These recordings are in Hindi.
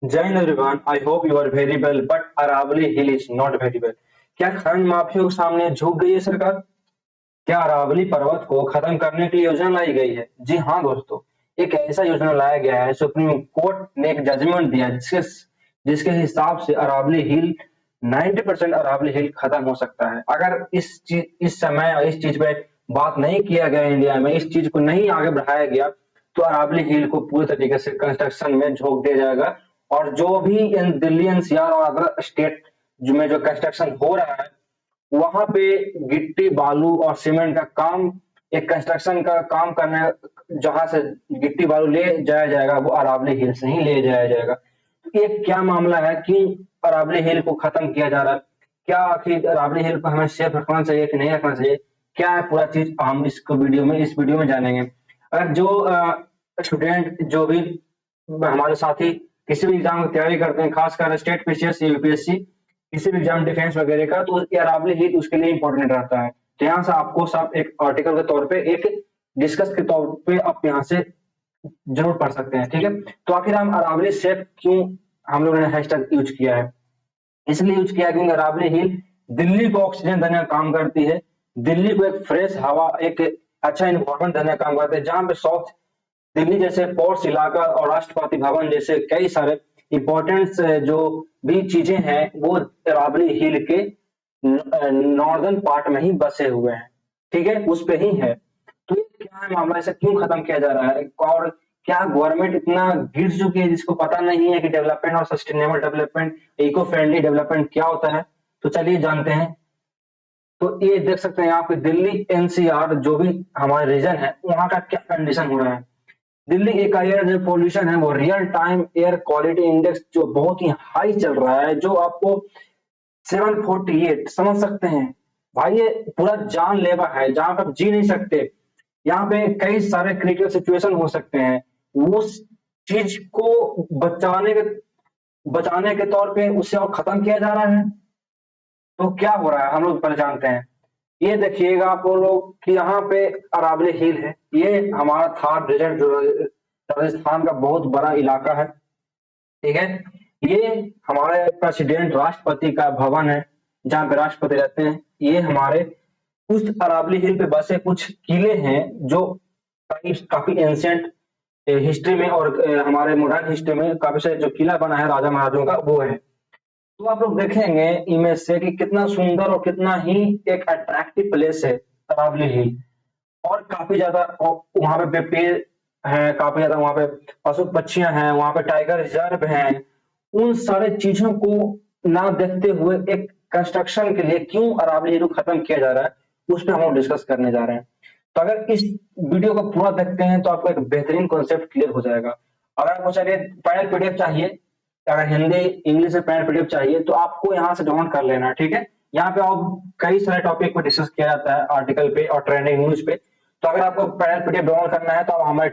जय हिंद everyone, I hope you are very well but Aravalli hill is not very well. क्या खनन माफियाओं के सामने झुक गई है सरकार? क्या अरावली पर्वत को खत्म करने की योजना लाई गई है? जी हाँ दोस्तों, एक ऐसा योजना लाया गया है। सुप्रीम कोर्ट ने एक जजमेंट दिया जिसके जिसके हिसाब से अरावली हिल 90% अरावली हिल खत्म हो सकता है। अगर इस समय इस चीज पे बात नहीं किया गया इंडिया में, इस चीज को नहीं आगे बढ़ाया गया, तो अरावली हिल को पूरी तरीके से कंस्ट्रक्शन में झोंक दिया जाएगा। और जो भी इन दिल्ली एनसीआर और अदर स्टेट में जो कंस्ट्रक्शन हो रहा है, वहां पे गिट्टी बालू और सीमेंट का काम, एक कंस्ट्रक्शन का काम करने, जहां से गिट्टी बालू ले जाया जाएगा वो अरावली हिल से ही ले जाया जाएगा। तो ये क्या मामला है कि अरावली हिल को खत्म किया जा रहा है? क्या आखिर अरावली हिल को हमें सेफ रखना चाहिए कि नहीं रखना चाहिए? क्या है पूरा चीज, हम इस वीडियो में जानेंगे। अगर जो स्टूडेंट जो भी हमारे साथी किसी भी एग्जाम की तैयारी करते हैं, खासकर स्टेट पीसीएस यूपीएससी, किसी भी एग्जाम डिफेंस वगैरह का, तो अरावली हिल उसके लिए इंपॉर्टेंट रहता है। तो यहाँ से आपको सब एक आर्टिकल के तौर पे, एक डिस्कस के तौर पे आप यहाँ से जरूर पढ़ सकते हैं। ठीक है, तो आखिर हम अरावली सेफ क्यों हम लोगों ने हैशटैग यूज किया है? इसलिए यूज किया क्योंकि अरावली हिल दिल्ली को ऑक्सीजन देने का काम करती है। दिल्ली को एक फ्रेश हवा, एक अच्छा इन्वायरमेंट देने का काम करते हैं। जहां पे साउथ दिल्ली जैसे पोर्ट्स इलाका और राष्ट्रपति भवन जैसे कई सारे इंपॉर्टेंट जो भी चीजें हैं, वो अरावली हिल के नॉर्दर्न पार्ट में ही बसे हुए हैं। ठीक है, उस पे ही है। तो ये क्या है मामला, इसे क्यों खत्म किया जा रहा है? और क्या गवर्नमेंट इतना गिर चुकी है जिसको पता नहीं है कि डेवलपमेंट और sustainable development, eco friendly development क्या होता है? तो चलिए जानते हैं। तो ये देख सकते हैं यहाँ पे दिल्ली एनसीआर जो भी हमारे रीजन है, वहाँ का क्या कंडीशन हो रहा है। दिल्ली का एयर जो पोल्यूशन है, वो real time air quality index जो बहुत ही हाई चल रहा है, जो आपको 748 समझ सकते हैं भाई। ये पूरा जानलेवा है, जहां पर आप जी नहीं सकते। यहाँ पे कई सारे क्रिटिकल सिचुएशन हो सकते हैं। उस चीज को बचाने के तौर पे उसे और खत्म किया जा रहा है। तो क्या हो रहा है हम लोग पहले जानते हैं। ये देखिएगा आप लोग कि यहाँ पे अरावली हिल है। ये हमारा थार डेजर्ट जो राजस्थान का बहुत बड़ा इलाका है। ठीक है, ये हमारे प्रेसिडेंट राष्ट्रपति का भवन है, जहाँ पे राष्ट्रपति रहते हैं। ये हमारे उस अरावली हिल पे बसे कुछ किले हैं जो काफी एंशियंट हिस्ट्री में और हमारे मॉडर्न हिस्ट्री में काफी सारे जो किला बना है राजा महाराजों का, वो है। तो आप लोग देखेंगे इमेज से कि कितना सुंदर और कितना ही एक अट्रैक्टिव प्लेस है अरावली हिल। और काफी ज्यादा वहां पे पेड़ है, काफी ज्यादा वहां पे पशु पक्षियां हैं, वहां पे टाइगर रिजर्व हैं। उन सारे चीजों को ना देखते हुए एक कंस्ट्रक्शन के लिए क्यों अरावली हिल को खत्म किया जा रहा है, उस पर हम लोग डिस्कस करने जा रहे हैं। तो अगर इस वीडियो को पूरा देखते हैं तो आपको एक बेहतरीन कॉन्सेप्ट क्लियर हो जाएगा। अगर आपको चाहिए पैनल पीडीएफ चाहिए, अगर हिंदी इंग्लिश में पैनल पीडीएफ चाहिए, तो आपको यहाँ से डाउनलोड कर लेना है। ठीक है, यहाँ पे आप कई सारे टॉपिक पे डिस्कस किया जाता है आर्टिकल पे और ट्रेंडिंग न्यूज पे। तो अगर आपको पैनल पीडीएफ डाउनलोड करना है तो आप हमारे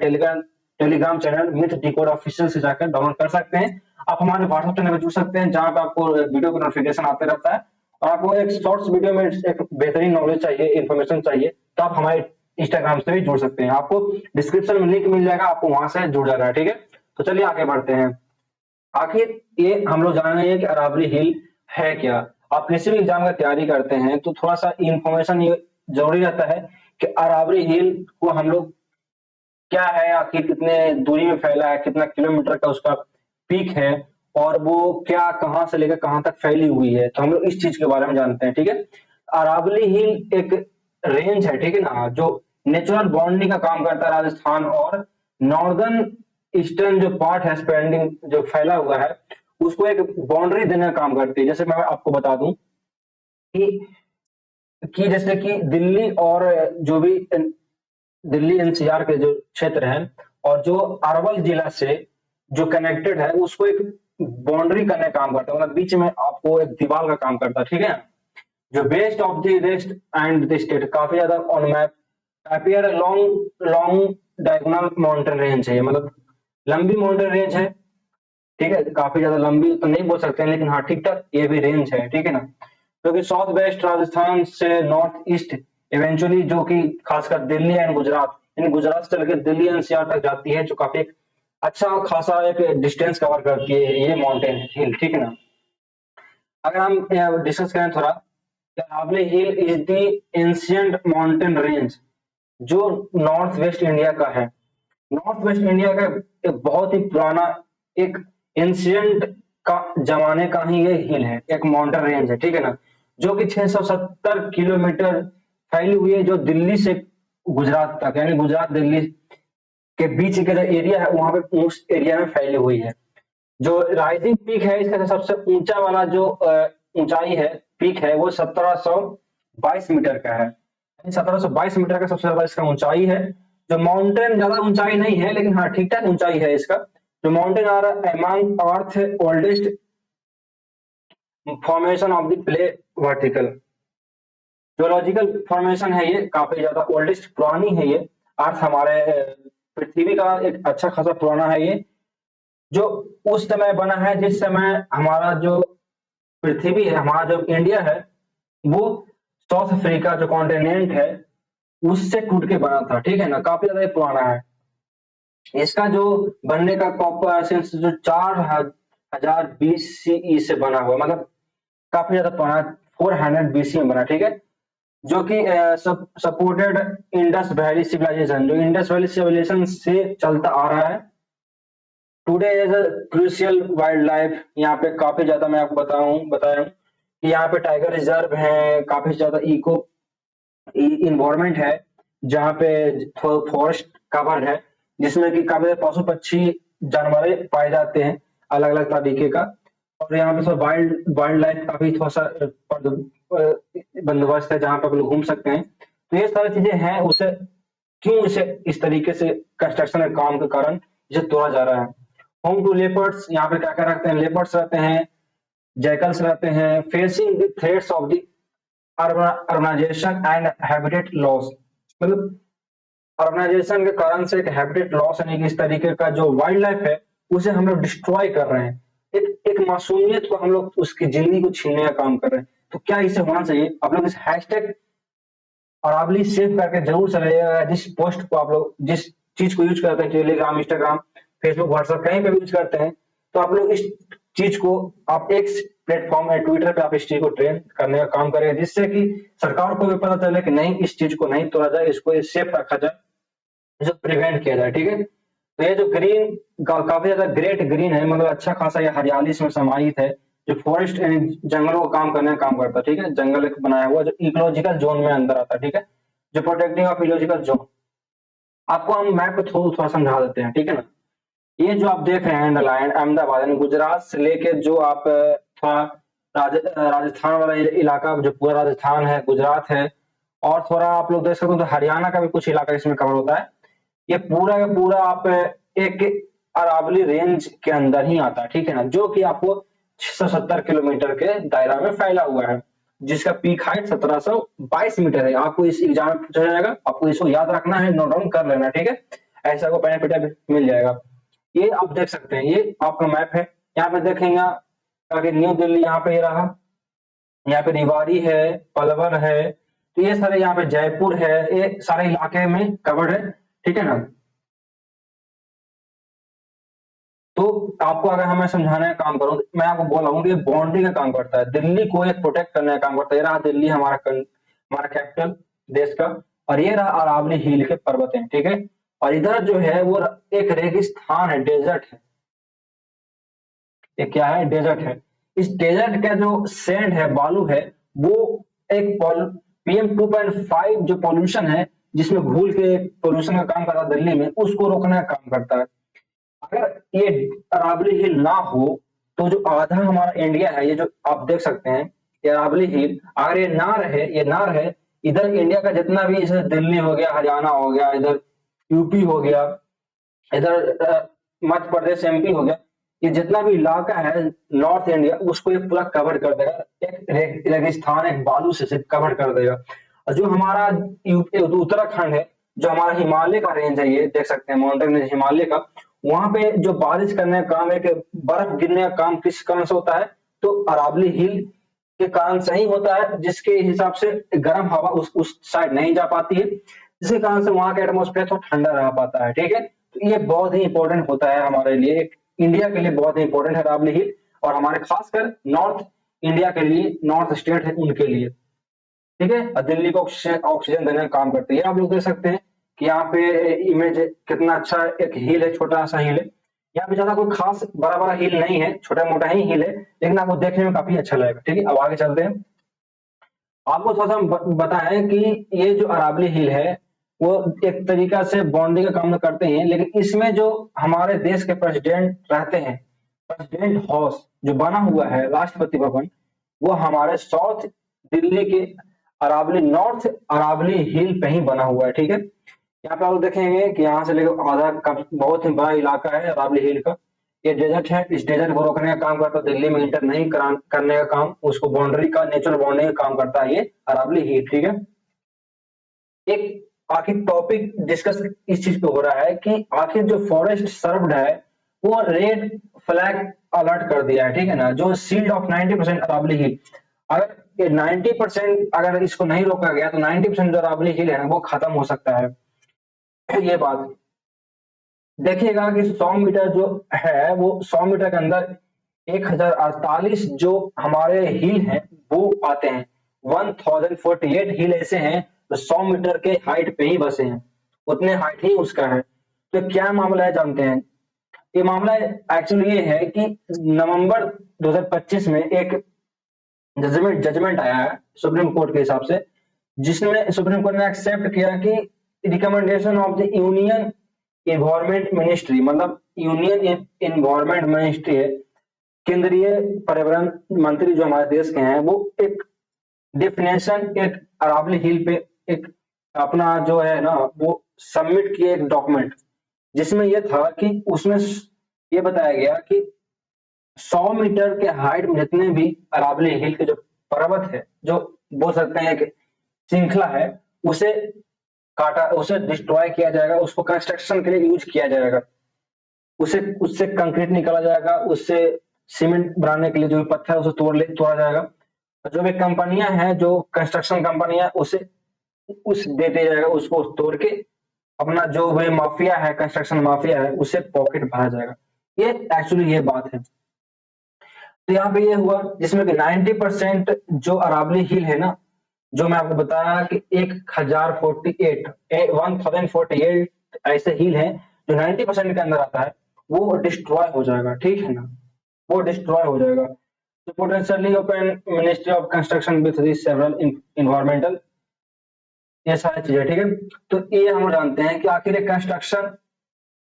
Telegram channel myth decode official से जाकर डाउनलोड कर सकते हैं। आप हमारे व्हाट्सएप चैनल पर जुड़ सकते हैं, जहां पे आपको वीडियो का नोटिफिकेशन आते रहता है। और आपको एक शॉर्ट्स वीडियो में एक बेहतरीन नॉलेज चाहिए, इन्फॉर्मेशन चाहिए, तो आप हमारे इंस्टाग्राम से भी जुड़ सकते हैं। आपको डिस्क्रिप्शन में लिंक मिल जाएगा, आपको वहां से जुड़ जाना है। ठीक है, तो चलिए आगे बढ़ते हैं। आखिर ये हम लोग जान रहे हैं कि अरावली हिल है क्या। आप किसी भी एग्जाम की तैयारी करते हैं तो थोड़ा सा इंफॉर्मेशन ये जरूरी रहता है कि अरावली हिल को हम लोग क्या है, आखिर कितने दूरी में फैला है, कितना किलोमीटर का उसका पीक है, और वो क्या कहाँ से लेकर कहाँ तक फैली हुई है। तो हम लोग इस चीज के बारे में जानते हैं। ठीक है, अरावली हिल एक रेंज है, ठीक है ना, जो नेचुरल बाउंड्री का काम करता है राजस्थान और नॉर्दर्न ईस्टर्न जो पार्ट है, स्पेंडिंग जो फैला हुआ है, उसको एक बाउंड्री देने का काम करती है। जैसे मैं आपको बता दूं कि जैसे कि दिल्ली और जो भी दिल्ली एनसीआर के जो क्षेत्र है और जो अरवल जिला से जो कनेक्टेड है, उसको एक बाउंड्री करने का काम करता है, मतलब बीच में आपको एक दीवार का काम करता है। ठीक है, जो west of the rest and the state, काफी ज्यादा on map appear long long diagonal mountain range है, मतलब लंबी माउंटेन रेंज है। ठीक है, काफी ज्यादा लंबी तो नहीं बोल सकते हैं, लेकिन हाँ ठीक ठाक ये भी रेंज है। ठीक है ना, क्योंकि साउथ वेस्ट राजस्थान से नॉर्थ ईस्ट इवेंचुअली जो कि खासकर दिल्ली एंड गुजरात, इन गुजरात से लेकर दिल्ली एनसीआर तक जाती है, जो काफी अच्छा खासा एक डिस्टेंस कवर करती है ये माउंटेन हिल, ठीक है ना। अगर हम डिस्कस करें थोड़ा, Aravalli hill is the ancient mountain range जो नॉर्थ वेस्ट इंडिया का है। नॉर्थ वेस्ट इंडिया का एक बहुत ही पुराना, एक एंशियंट का जमाने का ही ये हिल है, एक माउंटेन रेंज है, ठीक है ना, जो कि 670 किलोमीटर फैली हुई है, जो दिल्ली से गुजरात तक, यानी गुजरात दिल्ली के बीच का जो एरिया है वहां पे उस एरिया में फैली हुई है। जो राइजिंग पीक है इसका, सबसे ऊंचा वाला जो ऊंचाई है, पीक है, वो 1722 मीटर का है। 1722 मीटर का सबसे ज्यादा इसका ऊंचाई है। जो माउंटेन ज्यादा ऊंचाई नहीं है, लेकिन हाँ ठीक ठाक ऊंचाई है इसका। जो mountain are among earth oldest formation of the play vertical, geological formation है ये, काफी ज्यादा ओल्डेस्ट पुरानी है ये। अर्थ हमारे पृथ्वी का एक अच्छा खासा पुराना है ये, जो उस समय बना है जिस समय हमारा जो पृथ्वी है, हमारा जो इंडिया है, वो साउथ अफ्रीका जो कॉन्टिनेंट है उससे टूट के बना था, ठीक है ना, काफी ज्यादा पुराना है। इसका जो बनने का कॉपर सिंस जो 4000 BCE से बना हुआ, मतलब काफी ज्यादा पुराना, 400 BC में बना, ठीक है। जो कि सपोर्टेड इंडस वैली सिविलाइजेशन, जो इंडस वैली सिविलाइजेशन से चलता आ रहा है। Today is a crucial wild life, यहाँ पे काफी ज्यादा मैं आपको बताया हूँ कि यहाँ पे टाइगर रिजर्व है, काफी ज्यादा इको इन्वायरमेंट है, जहाँ पे फॉरेस्ट कवर है, जिसमें कि काफी पशु पक्षी जानवर पाए जाते हैं अलग अलग तरीके का। और यहाँ पे सब वाइल्ड वाइल्ड लाइफ काफी थोड़ा सा बंदोबस्त है, जहाँ पे आप लोग घूम सकते हैं। तो ये सारी चीजें हैं, उसे क्यों इसे इस तरीके से कंस्ट्रक्शन के काम के कारण इसे तोड़ा जा रहा है। होम टू लेपर्ड्स, यहाँ पे क्या क्या रखते हैं, लेपर्ड्स रहते हैं, जैकल्स रहते हैं, facing the threats of the urbanisation and habitat loss, मतलब अर्बनाइजेशन के कारण से एक हैबिटेट लॉस, यानी कि इस तरीके का जो वाइल्ड लाइफ है उसे हम लोग डिस्ट्रॉय कर रहे हैं। एक मासूमियत को हम लोग उसकी जिंदगी को छीनने का काम कर रहे हैं। तो क्या इसे होना चाहिए? आप लोग इस हैशटैग अरावली सेव करके जरूर चलाइएगा। जिस पोस्ट को आप लोग जिस चीज को यूज करते हैं, टेलीग्राम, इंस्टाग्राम, फेसबुक, व्हाट्सएप, कहीं पे भी यूज करते हैं, तो आप लोग इस चीज को आप एक्स प्लेटफॉर्म है, ट्विटर पे आप इस चीज को ट्रेंड करने का काम करें, जिससे कि सरकार को भी पता चले कि नहीं, इस चीज को नहीं तोड़ा जाए, इसको सेफ रखा जाए, जो प्रिवेंट किया जाए, ठीक है। तो ये जो ग्रीन काफी ज्यादा ग्रेट ग्रीन है, मतलब अच्छा खासा ये हरियाली इसमें समाहित है, जो फॉरेस्ट जंगलों को काम करने का काम करता है, ठीक है। जंगल एक बनाया हुआ जो इकोलॉजिकल जोन में अंदर आता है, ठीक है, जो प्रोटेक्टिंग ऑफ इकोलॉजिकल जोन। आपको हम मैप पे थोड़ा समझा देते हैं, ठीक है ना। ये जो आप देख रहे हैं अंडरलाइन, अहमदाबाद यानी गुजरात से लेके जो आप थोड़ा राजस्थान वाला इलाका, जो पूरा राजस्थान है, गुजरात है, और थोड़ा आप लोग देख सकते हो तो हरियाणा का भी कुछ इलाका इसमें कवर होता है। ये पूरा का पूरा आप एक अरावली रेंज के अंदर ही आता है, ठीक है ना, जो कि आपको 670 किलोमीटर के दायरा में फैला हुआ है, जिसका पीक हाइट 1722 मीटर है। आपको इस एग्जाम में पूछा जाएगा, आपको इसको याद रखना है, नोट डाउन कर लेना, ठीक है। ऐसा आपको बेनिफिट मिल जाएगा। ये आप देख सकते हैं, ये आपका मैप है। यहाँ पे देखेंगे आगे न्यू दिल्ली, यहाँ पे ये रहा, यहाँ पे रेवाड़ी है, पलवल है, तो ये सारे यहाँ पे जयपुर है, ये सारे इलाके में कवर्ड है, ठीक है ना। तो आपको अगर हमें समझाने का काम करूं, मैं आपको बोल रहा हूँ कि बाउंड्री का काम करता है, दिल्ली को एक प्रोटेक्ट करने का काम करता है। ये रहा दिल्ली, हमारा कैपिटल देश का, और ये रहा अरावली हिल के पर्वत है, ठीक है। और इधर जो है वो एक रेगिस्तान है, डेजर्ट है। ये क्या है? डेजर्ट है। इस डेजर्ट का जो सैंड है, बालू है, वो एक PM2.5 जो पॉल्यूशन है, जिसमें घुल के पॉल्यूशन का काम करता है दिल्ली में, उसको रोकने का काम करता है। अगर ये अरावली हिल ना हो तो जो आधा हमारा इंडिया है, ये जो आप देख सकते हैं, ये अरावली हिल अगर ये ना रहे, इधर इंडिया का जितना भी, जैसे दिल्ली हो गया, हरियाणा हो गया, इधर यूपी हो गया, इधर मध्य प्रदेश, MP हो गया, ये जितना भी इलाका है नॉर्थ इंडिया, उसको ये पूरा कवर कर देगा। एक रेगिस्तान, एक बालू से कवर कर देगा। और जो हमारा उत्तराखंड है, जो हमारा हिमालय का रेंज है, ये देख सकते हैं माउंटेन रेंज हिमालय का, वहां पे जो बारिश करने का काम है, कि बर्फ गिरने का काम किस कारण से होता है, तो अरावली हिल के कारण से ही होता है, जिसके हिसाब से गर्म हवा उस साइड नहीं जा पाती है, जिसके कारण से वहां का एटमोस्फेयर थोड़ा ठंडा रह पाता है, ठीक है। तो ये बहुत ही इंपॉर्टेंट होता है हमारे लिए, इंडिया के लिए बहुत ही इंपॉर्टेंट है अरावली हिल, और हमारे खासकर नॉर्थ इंडिया के लिए, नॉर्थ स्टेट है उनके लिए, ठीक है। और दिल्ली को ऑक्सीजन देने का काम करती है। आप लोग देख सकते हैं कि यहाँ पे इमेज कितना अच्छा, एक हिल है, छोटा सा हिल है, यहाँ पे ज्यादा कोई खास बड़ा बड़ा हिल नहीं है, छोटा मोटा ही हिल है, लेकिन आपको देखने में काफी अच्छा लगेगा, ठीक है। अब आगे चलते हैं, आपको थोड़ा सा बताएं कि ये जो अरावली हिल है वो एक तरीका से बाउंड्री का काम करते हैं, लेकिन इसमें जो हमारे देश के प्रेसिडेंट रहते हैं, प्रेसिडेंट हाउस जो बना हुआ है, राष्ट्रपति भवन, वो हमारे साउथ दिल्ली के अरावली, नॉर्थ अरावली हिल पे ही बना हुआ है, ठीक है। यहाँ पे आप देखेंगे कि यहाँ से लेकर आधा का बहुत ही बड़ा इलाका है अरावली हिल का, ये डेजर्ट है, इस डेजर्ट को रोकने का काम करता है, दिल्ली में इंटर नहीं करने का काम, उसको बाउंड्री का, नेचुरल बाउंड्री का काम करता है ये अरावली हिल, ठीक है। एक आखिर टॉपिक डिस्कस इस चीज पे हो रहा है कि आखिर जो फॉरेस्ट सर्व्ड है वो रेड फ्लैग अलर्ट कर दिया है, ठीक है ना, जो सील्ड ऑफ 90% अरावली हिल, अगर ये 90% अगर इसको नहीं रोका गया तो 90% जो अरावली हिल है ना वो खत्म हो सकता है। ये बात देखिएगा कि 100 मीटर जो है वो 100 मीटर के अंदर 1048 जो हमारे हिल हैं वो आते हैं, 1048 हिल ऐसे हैं जो 100 मीटर के हाइट पे ही बसे हैं, उतने हाइट ही उसका है। तो क्या मामला है जानते हैं, ये मामला एक्चुअली ये है कि नवंबर 2025 में एक जजमेंट आया है सुप्रीम कोर्ट के हिसाब से, जिसमें सुप्रीम कोर्ट ने एक्सेप्ट किया कि recommendation of the union environment ministry, मतलब यूनियन एनवायरमेंट मिनिस्ट्री है, केंद्रीय पर्यावरण मंत्री जो हमारे देश के हैं, वो एक डेफिनेशन एक अरावली हिल पे एक अपना जो है ना वो सबमिट किए एक डॉक्यूमेंट, जिसमें यह था कि उसमें ये बताया गया कि 100 मीटर के हाइट में जितने भी अरावली हिल के जो पर्वत है, जो बोल सकते हैं एक श्रृंखला है, उसे काटा, उसे डिस्ट्रॉय किया जाएगा, उसको कंस्ट्रक्शन के लिए यूज किया जाएगा, उससे कंक्रीट निकाला जाएगा, उससे सीमेंट बनाने के लिए जो भी पत्थर है उसे तोड़ा जाएगा, जो भी कंपनियां हैं, जो कंस्ट्रक्शन कंपनियां, उसे उस दे दिया जाएगा, उसको तोड़ के अपना जो भी माफिया है, कंस्ट्रक्शन माफिया है, उसे पॉकेट भरा जाएगा। ये एक्चुअली ये बात है। तो यहाँ पे ये हुआ जिसमें कि 90% जो अरावली हिल है ना, जो मैं आपको बताया कि 1048 ऐसे हिल हैं जो 90% के अंदर आता है, वो डिस्ट्रॉय हो जाएगा, ठीक है ना, वो डिस्ट्रॉय हो जाएगा। तो potentially open ministry of construction with several environmental, ये सारी चीजें, ठीक है। तो ये हम जानते हैं कि आखिर कंस्ट्रक्शन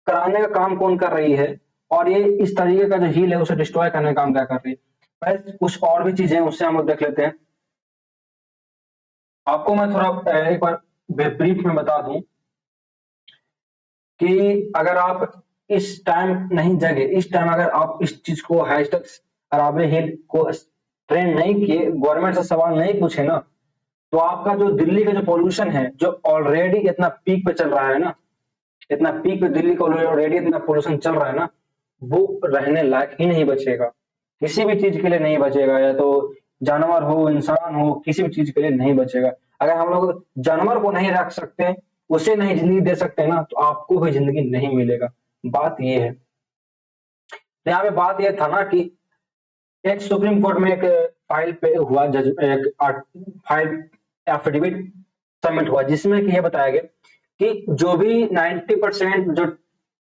कराने का काम कौन कर रही है, और ये इस तरीके का जो हिल है उसे डिस्ट्रॉय करने का काम क्या कर रही है। बस कुछ और भी चीजें उससे हम लोग देख लेते हैं। आपको मैं थोड़ा एक बार ब्रीफ में बता दूं कि अगर आप इस टाइम नहीं जगे, इस टाइम अगर आप इस चीज को हैशटैग अरावली हिल को ट्रेंड नहीं किए, गवर्नमेंट से सवाल नहीं पूछे ना, तो आपका जो दिल्ली का जो पोल्यूशन है, जो ऑलरेडी इतना पीक पे चल रहा है ना, इतना पीक पे दिल्ली का ऑलरेडी इतना पोल्यूशन चल रहा है ना, वो रहने लायक ही नहीं बचेगा, किसी भी चीज के लिए नहीं बचेगा, या तो जानवर हो, इंसान हो, किसी भी चीज के लिए नहीं बचेगा। अगर हम लोग जानवर को नहीं रख सकते, उसे नहीं जिंदगी दे सकते ना, तो आपको भी जिंदगी नहीं मिलेगा। बात ये है। तो यहाँ पे बात ये था ना कि एक सुप्रीम कोर्ट में एक फाइल पे हुआ एक फाइल एफिडेविट सबमिट हुआ, जिसमें कि ये बताया गया कि जो भी 90% जो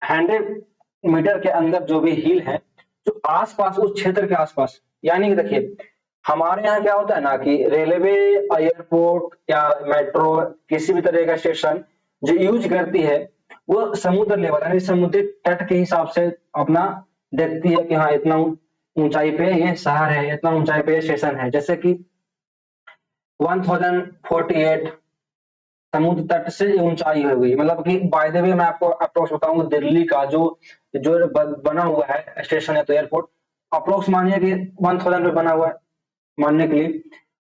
100 मीटर के अंदर जो भी हिल है, जो आसपास उस क्षेत्र के आसपास, यानी कि देखिए हमारे यहाँ क्या होता है ना कि रेलवे, एयरपोर्ट या मेट्रो, किसी भी तरह का स्टेशन जो यूज करती है, वो समुद्र लेवल यानी समुद्री तट के हिसाब से अपना देखती है कि हाँ इतना ऊंचाई पे ये शहर है, इतना ऊंचाई पे ये स्टेशन है। जैसे कि 1048 समुद्र तट से ऊंचाई हो गई, मतलब कि बाय द वे मैं आपको अप्रोक्स बताऊंगा, दिल्ली का जो जो बना हुआ है स्टेशन है तो एयरपोर्ट अप्रोक्स मानिए कि 1000 पे बना हुआ है मानने के लिए,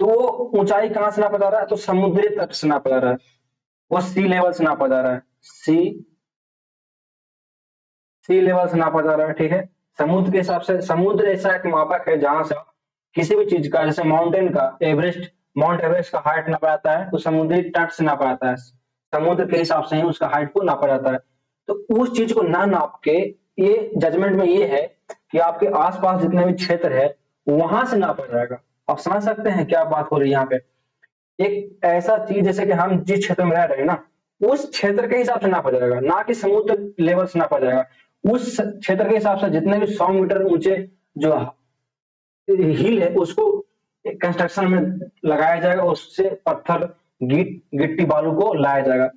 तो वो ऊंचाई कहाँ से नापा जा रहा है, तो समुद्री तट से नापा जा रहा है, वो सी लेवल से नापा जा रहा है, सी लेवल से नापा जा रहा है, ठीक है। समुद्र के हिसाब से, समुद्र ऐसा एक मापक है जहां से किसी भी चीज का, जैसे माउंटेन का एवरेस्ट, माउंट एवरेस्ट का हाइट नापा जाता है तो समुद्री तट से नापा जाता है, समुद्र के हिसाब से ही उसका हाइट को नापा जाता है। तो उस चीज को ना नाप के ये जजमेंट में ये है कि आपके आसपास जितने भी क्षेत्र है वहां से नापा जाएगा। आप समझ सकते हैं क्या बात हो रही है यहाँ पे। एक ऐसा चीज जैसे कि हम जिस क्षेत्र में रह रहे हैं ना, उस क्षेत्र के हिसाब से नापा जाएगा, ना कि समुद्र लेवल से नापा जाएगा। उस क्षेत्र के हिसाब से जितने भी 100 मीटर ऊंचे जो हिल है उसको कंस्ट्रक्शन में लगाया जाएगा, उससे पत्थर गिट्टी बालू को लाया जाएगा,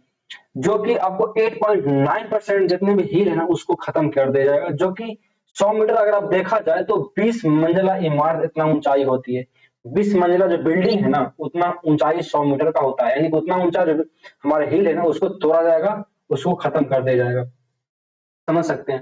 जो कि आपको 8.9% जितने भी हिल है ना उसको खत्म कर दिया जाएगा। जो कि 100 मीटर अगर आप देखा जाए तो 20 मंजिला इमारत इतना ऊंचाई होती है। 20 मंजिला जो बिल्डिंग है ना उतना ऊंचाई 100 मीटर का होता है, यानी कि उतना ऊंचा जो हमारे हिल है ना उसको तोड़ा जाएगा, उसको खत्म कर दिया जाएगा। समझ सकते हैं।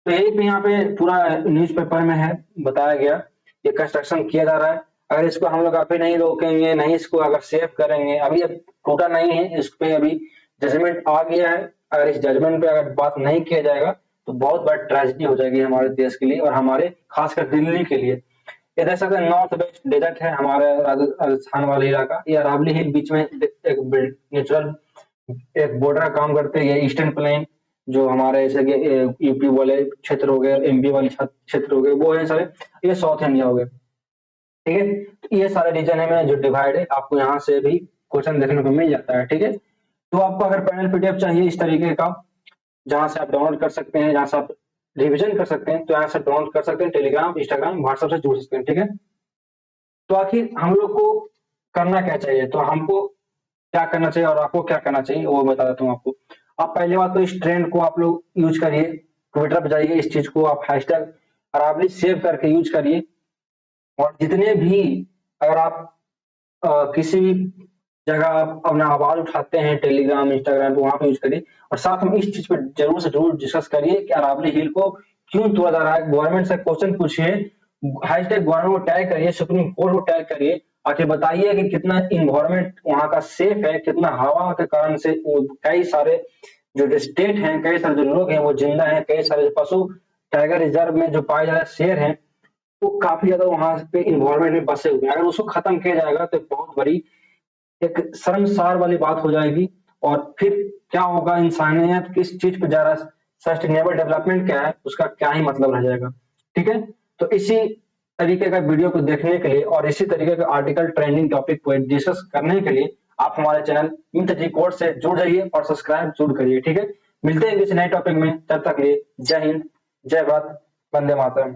तो यही पे यहाँ पे पूरा न्यूज़पेपर में है बताया गया, ये कंस्ट्रक्शन किया जा रहा है। अगर इसको हम लोग अभी नहीं रोकेंगे, नहीं इसको अगर सेव करेंगे, अभी अब टूटा नहीं है, इस पे अभी जजमेंट आ गया है, अगर इस जजमेंट पे अगर बात नहीं किया जाएगा तो बहुत बड़ा ट्रेजेडी हो जाएगी हमारे देश के लिए और हमारे खासकर दिल्ली के लिए। ये देख सकते हैं नॉर्थ वेस्ट डेजर्ट है हमारे राजस्थान वाला इलाका, ये अरावली हिल बीच में एक नेचुरल एक बॉर्डर का काम करते हैं। ये ईस्टर्न प्लेन जो हमारे जैसे कि यूपी वाले क्षेत्र हो गए, एमपी वाले क्षेत्र हो गए, वो है सारे, ये साउथ इंडिया हो गए। ठीक है, तो ये सारे रीजन है में जो डिवाइड है, आपको यहाँ से भी क्वेश्चन देखने को मिल जाता है। ठीक है, तो आपको अगर पैनल पीडीएफ चाहिए इस तरीके का, जहां से आप डाउनलोड कर सकते हैं, जहां से आप रिविजन कर सकते हैं, तो यहाँ से डाउनलोड कर सकते हैं, टेलीग्राम, इंस्टाग्राम, व्हाट्सएप से जुड़ सकते हैं। ठीक है, तो आखिर हम लोग को करना क्या चाहिए, तो हमको क्या करना चाहिए और आपको क्या करना चाहिए वो बता देता हूँ आपको। आप पहली बात तो इस ट्रेंड को आप लोग यूज करिए, ट्विटर पे जाइए, इस चीज को आप हैशटैग अरावली सेव करके यूज करिए। और जितने भी अगर आप किसी भी जगह आप अपना आवाज उठाते हैं टेलीग्राम इंस्टाग्राम पे, वहां पे यूज करिए। और साथ में इस चीज पर जरूर से जरूर डिस्कस करिए कि अरावली हिल को क्यों तोड़ा जा रहा है। गवर्नमेंट से क्वेश्चन पूछिए, हैशटैग गवर्नमेंट को टैग करिए, सुप्रीम कोर्ट को टैग करिए, आखिर बताइए कि कितना इन्वायरमेंट वहां का सेफ है, कितना हवा के कारण से कई सारे जो स्टेट हैं, कई सारे जो लोग हैं वो जिंदा हैं, कई सारे पशु टाइगर रिजर्व में जो पाए जा रहे शेर हैं वो काफी ज्यादा वहां पे इन्वायरमेंट में बसे हुए हैं। अगर उसको खत्म किया जाएगा तो बहुत बड़ी एक शर्मसार वाली बात हो जाएगी। और फिर क्या होगा, इंसानियत किस चीज पे जा रहा है, सस्टेनेबल डेवलपमेंट क्या है, उसका क्या ही मतलब रह जाएगा। ठीक है, तो इसी तरीके का वीडियो को देखने के लिए और इसी तरीके का आर्टिकल ट्रेंडिंग टॉपिक को डिस्कस करने के लिए आप हमारे चैनल मित्र जी कोर्स से जुड़ जाइए और सब्सक्राइब जरूर करिए। ठीक है, मिलते हैं किसी नए टॉपिक में, तब तक लिए जय हिंद, जय भारत, वंदे मातरम।